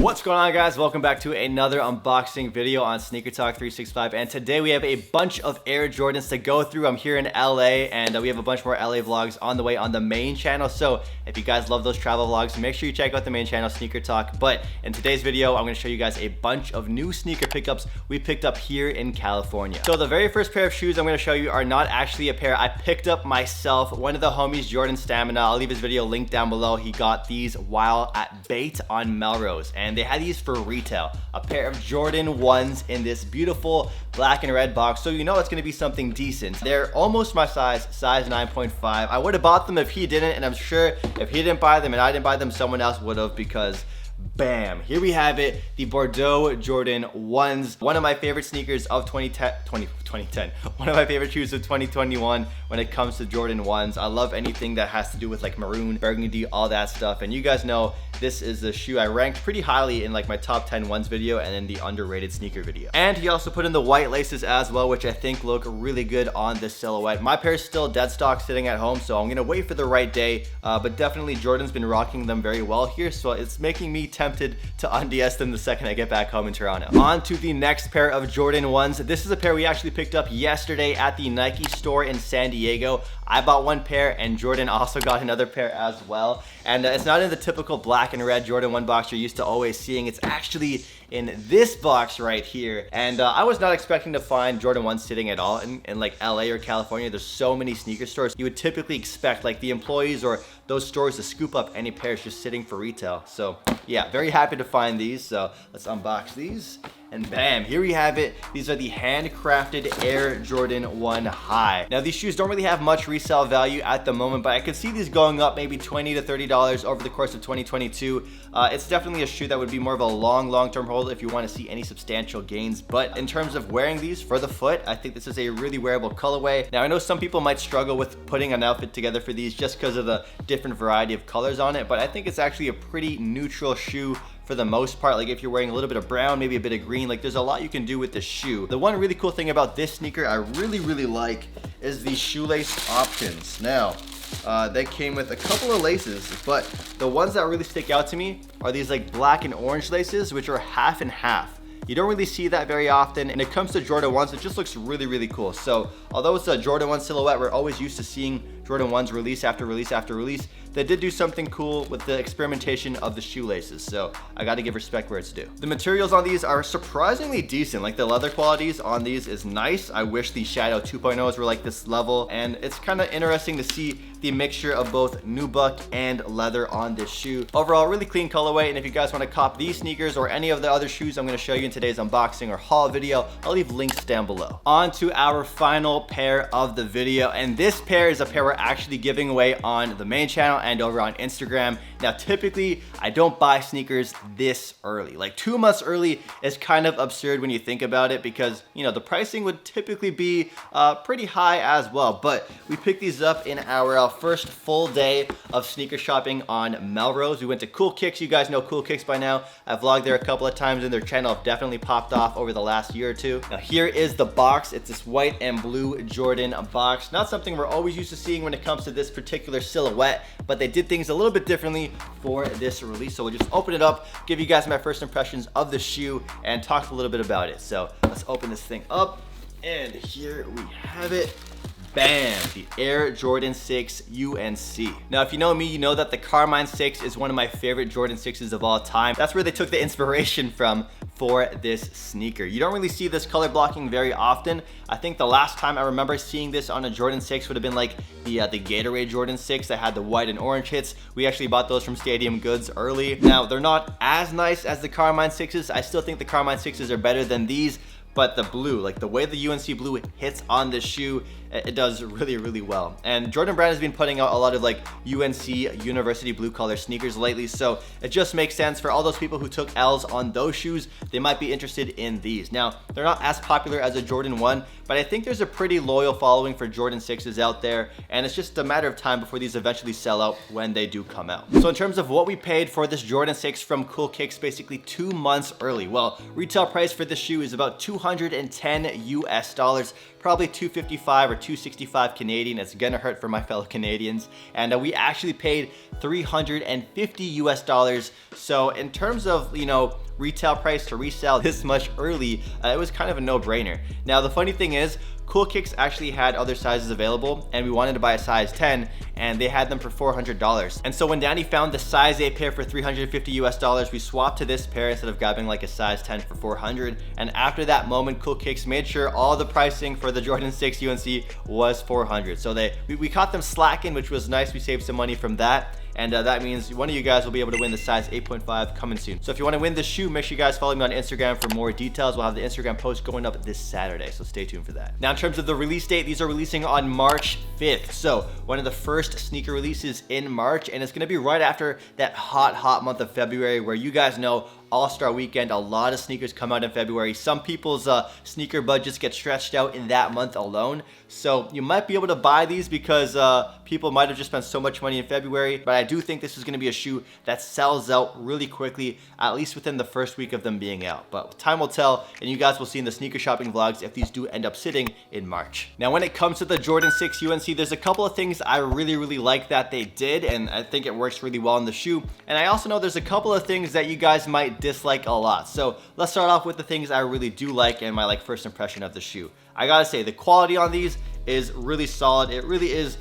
What's going on, guys? Welcome back to another unboxing video on Sneaker Talk 365, and today we have a bunch of Air Jordans to go through. I'm here in LA, and we have a bunch more LA vlogs on the way on the main channel, so if you guys love those travel vlogs, make sure you check out the main channel, Sneaker Talk. But in today's video, I'm going to show you guys a bunch of new sneaker pickups we picked up here in California. So the very first pair of shoes I'm going to show you are not actually a pair I picked up myself. One of the homies, Jordan Stamina, I'll leave his video linked down below. He got these while at Bait on Melrose, and they had these for retail. A pair of Jordan 1s in this beautiful black and red box, so you know it's going to be something decent. They're almost my size 9.5. I would have bought them if he didn't, and I'm sure if he didn't buy them and I didn't buy them, someone else would have, because bam, here we have it, the Bordeaux Jordan 1s. One of my favorite sneakers of 2010. One of my favorite shoes of 2021 when it comes to Jordan 1s. I love anything that has to do with like maroon, burgundy, all that stuff. And you guys know this is the shoe I ranked pretty highly in like my top 10 ones video and then the underrated sneaker video. And he also put in the white laces as well, which I think look really good on this silhouette. My pair is still dead stock sitting at home, so I'm gonna wait for the right day. But definitely Jordan's been rocking them very well here, so it's making me tempted to unds them the second I get back home in Toronto. On to the next pair of Jordan 1s. This is a pair we actually picked up yesterday at the Nike store in San Diego. I bought one pair and Jordan also got another pair as well. And it's not in the typical black and red Jordan 1 box you're used to always seeing. It's actually in this box right here. And I was not expecting to find Jordan 1 sitting at all in like LA or California. There's so many sneaker stores. You would typically expect like the employees or those stores to scoop up any pairs just sitting for retail. So yeah, very happy to find these. So let's unbox these. And bam, here we have it. These are the handcrafted Air Jordan 1 High. Now these shoes don't really have much resale value at the moment, but I could see these going up maybe $20 to $30 over the course of 2022. It's definitely a shoe that would be more of a long-term hold if you want to see any substantial gains. But in terms of wearing these for the foot, I think this is a really wearable colorway. Now I know some people might struggle with putting an outfit together for these just because of the different variety of colors on it, but I think it's actually a pretty neutral shoe for the most part. Like if you're wearing a little bit of brown, maybe a bit of green, like there's a lot you can do with this shoe. The one really cool thing about this sneaker I really like is the shoelace options. Now they came with a couple of laces, but the ones that really stick out to me are these like black and orange laces, which are half and half. You don't really see that very often, and it comes to Jordan 1s, it just looks really cool. So although it's a Jordan 1 silhouette, we're always used to seeing Jordan 1s release after release after release. They did do something cool with the experimentation of the shoelaces, so I gotta give respect where it's due. The materials on these are surprisingly decent. Like the leather qualities on these is nice. I wish the Shadow 2.0s were like this level, and it's kind of interesting to see the mixture of both nubuck and leather on this shoe. Overall, really clean colorway, and if you guys want to cop these sneakers or any of the other shoes I'm going to show you in today's unboxing or haul video, I'll leave links down below. On to our final pair of the video, and this pair is a pair we're actually giving away on the main channel and over on Instagram. Now typically I don't buy sneakers this early. Like 2 months early is kind of absurd when you think about it, because you know the pricing would typically be pretty high as well. But we picked these up in our first full day of sneaker shopping on Melrose. We went to Cool Kicks. You guys know Cool Kicks by now. I've vlogged there a couple of times and their channel definitely popped off over the last year or two. Now here is the box. It's this white and blue Jordan box. Not something we're always used to seeing when it comes to this particular silhouette, but they did things a little bit differently for this release. So we'll just open it up, give you guys my first impressions of the shoe, and talk a little bit about it. So let's open this thing up, and here we have it. Bam, the Air Jordan 6 UNC. Now, if you know me, you know that the Carmine 6 is one of my favorite Jordan 6s of all time. That's where they took the inspiration from for this sneaker. You don't really see this color blocking very often. I think the last time I remember seeing this on a Jordan 6 would have been like the Gatorade Jordan 6 that had the white and orange hits. We actually bought those from Stadium Goods early. Now, they're not as nice as the Carmine 6s. I still think the Carmine 6s are better than these, but the blue, like the way the UNC blue hits on this shoe, it does really well. And Jordan Brand has been putting out a lot of like UNC University blue color sneakers lately, so it just makes sense for all those people who took L's on those shoes. They might be interested in these. Now, they're not as popular as a Jordan 1, but I think there's a pretty loyal following for Jordan 6s out there, and it's just a matter of time before these eventually sell out when they do come out. So in terms of what we paid for this Jordan 6 from Cool Kicks basically 2 months early, well, retail price for this shoe is about $210 US, probably $255 or 265 Canadian. It's gonna hurt for my fellow Canadians. And we actually paid $350 US. So in terms of, you know, retail price to resell this much early, it was kind of a no-brainer. Now the funny thing is, Cool Kicks actually had other sizes available, and we wanted to buy a size 10, and they had them for $400. And so when Danny found the size 8 pair for $350 US, we swapped to this pair instead of grabbing like a size 10 for $400. And after that moment, Cool Kicks made sure all the pricing for the Jordan 6 UNC was $400. So we caught them slacking, which was nice. We saved some money from that. And that means one of you guys will be able to win the size 8.5 coming soon. So if you want to win this shoe, make sure you guys follow me on Instagram for more details. We'll have the Instagram post going up this Saturday, so stay tuned for that. Now in terms of the release date, these are releasing on March 5th. So one of the first sneaker releases in March, and it's going to be right after that hot month of February, where you guys know All-Star Weekend, a lot of sneakers come out in February. Some people's sneaker budgets get stretched out in that month alone. So you might be able to buy these because people might have just spent so much money in February. But I do think this is going to be a shoe that sells out really quickly, at least within the first week of them being out. But time will tell, and you guys will see in the sneaker shopping vlogs if these do end up sitting in March. Now when it comes to the Jordan 6 UNC, there's a couple of things I really like that they did, and I think it works really well in the shoe. And I also know there's a couple of things that you guys might dislike a lot. So let's start off with the things I really do like and my first impression of the shoe. I gotta say, the quality on these is really solid. It really is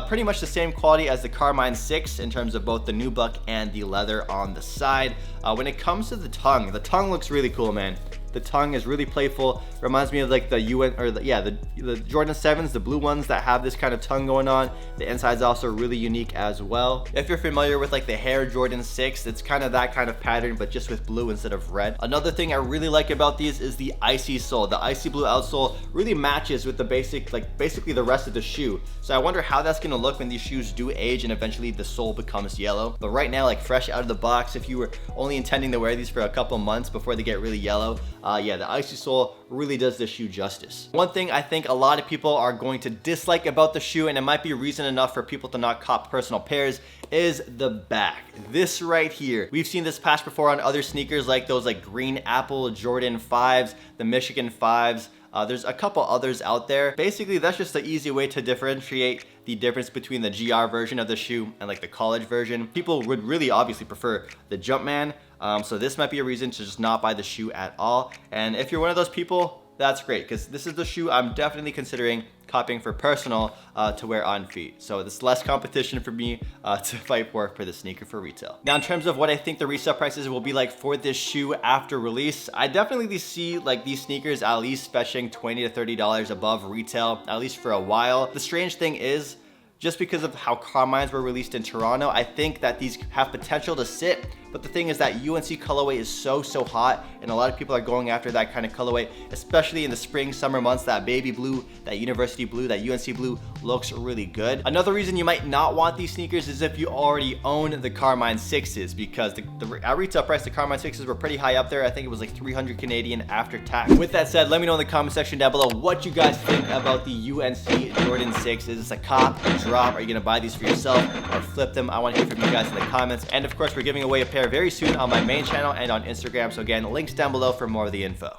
pretty much the same quality as the Carmine 6 in terms of both the nubuck and the leather on the side. When it comes to the tongue looks really cool, man. The tongue is really playful. Reminds me of like the the Jordan 7s, the blue ones that have this kind of tongue going on. The inside's also really unique as well. If you're familiar with like the Hair Jordan 6, it's kind of that kind of pattern, but just with blue instead of red. Another thing I really like about these is the icy sole. The icy blue outsole really matches with the basically the rest of the shoe. So I wonder how that's gonna look when these shoes do age and eventually the sole becomes yellow. But right now, like fresh out of the box, if you were only intending to wear these for a couple months before they get really yellow, yeah, the icy sole really does the shoe justice. One thing I think a lot of people are going to dislike about the shoe, and it might be reason enough for people to not cop personal pairs, is the back. This right here. We've seen this patch before on other sneakers like those Green Apple Jordan 5s, the Michigan 5s. There's a couple others out there. Basically, that's just the easy way to differentiate the difference between the GR version of the shoe and the college version. People would really obviously prefer the Jumpman. So this might be a reason to just not buy the shoe at all. And if you're one of those people, that's great, because this is the shoe I'm definitely considering copying for personal to wear on feet. So there's less competition for me to fight for the sneaker for retail. Now in terms of what I think the resale prices will be like for this shoe after release, I definitely see these sneakers at least fetching $20 to $30 above retail, at least for a while. The strange thing is, just because of how Carmines were released in Toronto, I think that these have potential to sit. But the thing is that UNC colorway is so hot, and a lot of people are going after that kind of colorway, especially in the spring, summer months. That baby blue, that university blue, that UNC blue looks really good. Another reason you might not want these sneakers is if you already own the Carmine 6s, because at retail price, the Carmine 6s were pretty high up there. I think it was like 300 Canadian after tax. With that said, let me know in the comment section down below what you guys think about the UNC Jordan 6. Is this a cop, a drop? Are you gonna buy these for yourself or flip them? I want to hear from you guys in the comments. And of course, we're giving away a pair very soon on my main channel and on Instagram. So again, links down below for more of the info.